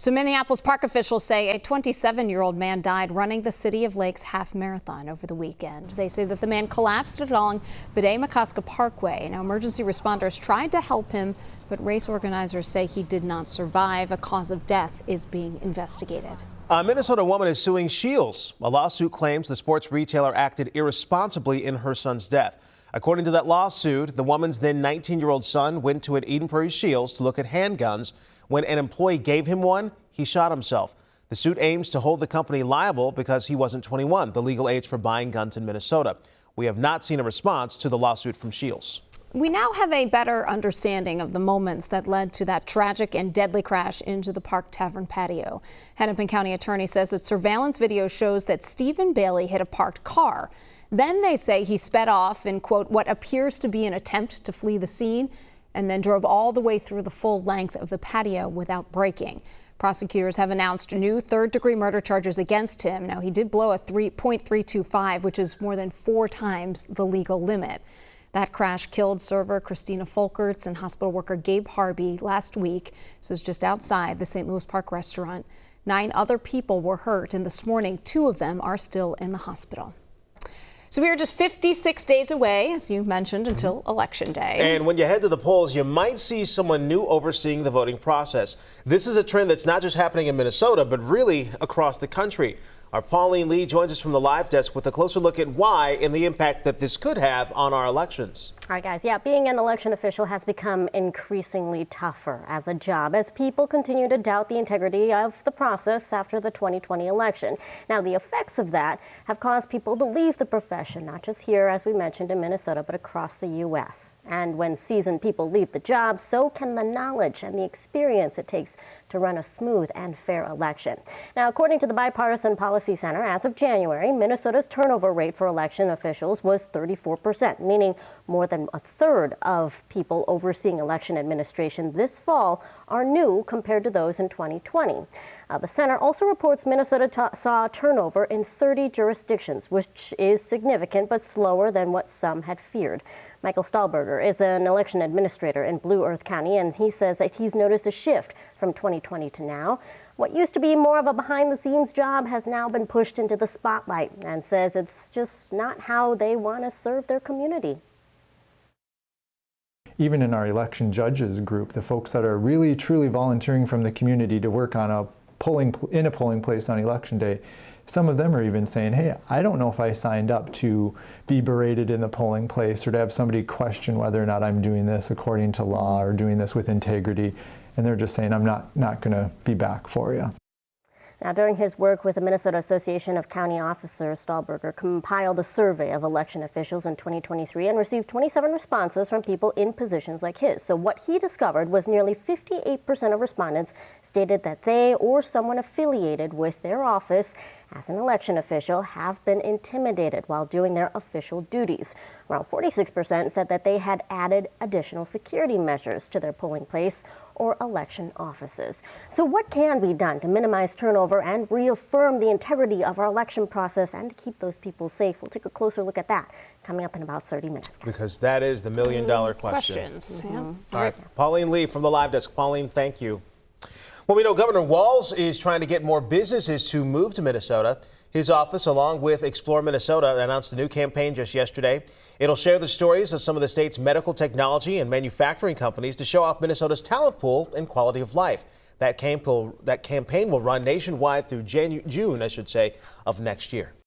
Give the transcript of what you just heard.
So Minneapolis park officials say a 27-year-old man died running the City of Lakes half marathon over the weekend. They say that the man collapsed along Bede-Makaska Parkway. Now, emergency responders tried to help him, but race organizers say he did not survive. A cause of death is being investigated. A Minnesota woman is suing Scheels. A lawsuit claims the sports retailer acted irresponsibly in her son's death. According to that lawsuit, the woman's then 19-year-old son went to an Eden Prairie Scheels to look at handguns. When an employee gave him one, he shot himself. The suit aims to hold the company liable because he wasn't 21, the legal age for buying guns in Minnesota. We have not seen a response to the lawsuit from Scheels. We now have a better understanding of the moments that led to that tragic and deadly crash into the Park Tavern patio. Hennepin County attorney says that surveillance video shows that Stephen Bailey hit a parked car. Then they say he sped off in, quote, what appears to be an attempt to flee the scene, and then drove all the way through the full length of the patio without braking. Prosecutors have announced new third-degree murder charges against him. Now, he did blow a .325, which is more than 4 times the legal limit. That crash killed server Christina Folkerts and hospital worker Gabe Harvey last week. This was just outside the St. Louis Park restaurant. 9 other people were hurt, and this morning 2 of them are still in the hospital. So we are just 56 days away, as you mentioned, until Election Day. And when you head to the polls, you might see someone new overseeing the voting process. This is a trend that's not just happening in Minnesota, but really across the country. Our Pauline Lee joins us from the live desk with a closer look at why and the impact that this could have on our elections. All right, guys. Yeah, being an election official has become increasingly tougher as a job as people continue to doubt the integrity of the process after the 2020 election. Now, the effects of that have caused people to leave the profession, not just here, as we mentioned, in Minnesota, but across the U.S. And when seasoned people leave the job, so can the knowledge and the experience it takes to run a smooth and fair election. Now, according to the Bipartisan Policy Center, as of January, Minnesota's turnover rate for election officials was 34%, meaning more than a third of people overseeing election administration this fall are new compared to those in 2020. The center also reports Minnesota saw turnover in 30 jurisdictions, which is significant but slower than what some had feared. Michael Stahlberger is an election administrator in Blue Earth County, and he says that he's noticed a shift from 2020 to now. What used to be more of a behind-the-scenes job has now been pushed into the spotlight, and says it's just not how they want to serve their community. Even in our election judges group, the folks that are really truly volunteering from the community to work on a polling place on election day, some of them are even saying, hey, I don't know if I signed up to be berated in the polling place or to have somebody question whether or not I'm doing this according to law or doing this with integrity. And they're just saying, I'm not going to be back for you. Now, during his work with the Minnesota Association of County Officers, Stahlberger compiled a survey of election officials in 2023 and received 27 responses from people in positions like his. So what he discovered was nearly 58% of respondents stated that they or someone affiliated with their office as an election official have been intimidated while doing their official duties. Around 46% said that they had added additional security measures to their polling place or election offices. So what can be done to minimize turnover and reaffirm the integrity of our election process and to keep those people safe? We'll take a closer look at that coming up in about 30 minutes. Because that is the million-dollar question. Questions. All right, Pauline Lee from the live desk. Pauline, thank you. Well, we know Governor Walz is trying to get more businesses to move to Minnesota. His office, along with Explore Minnesota, announced a new campaign just yesterday. It'll share the stories of some of the state's medical technology and manufacturing companies to show off Minnesota's talent pool and quality of life. That campaign will run nationwide through June, of next year.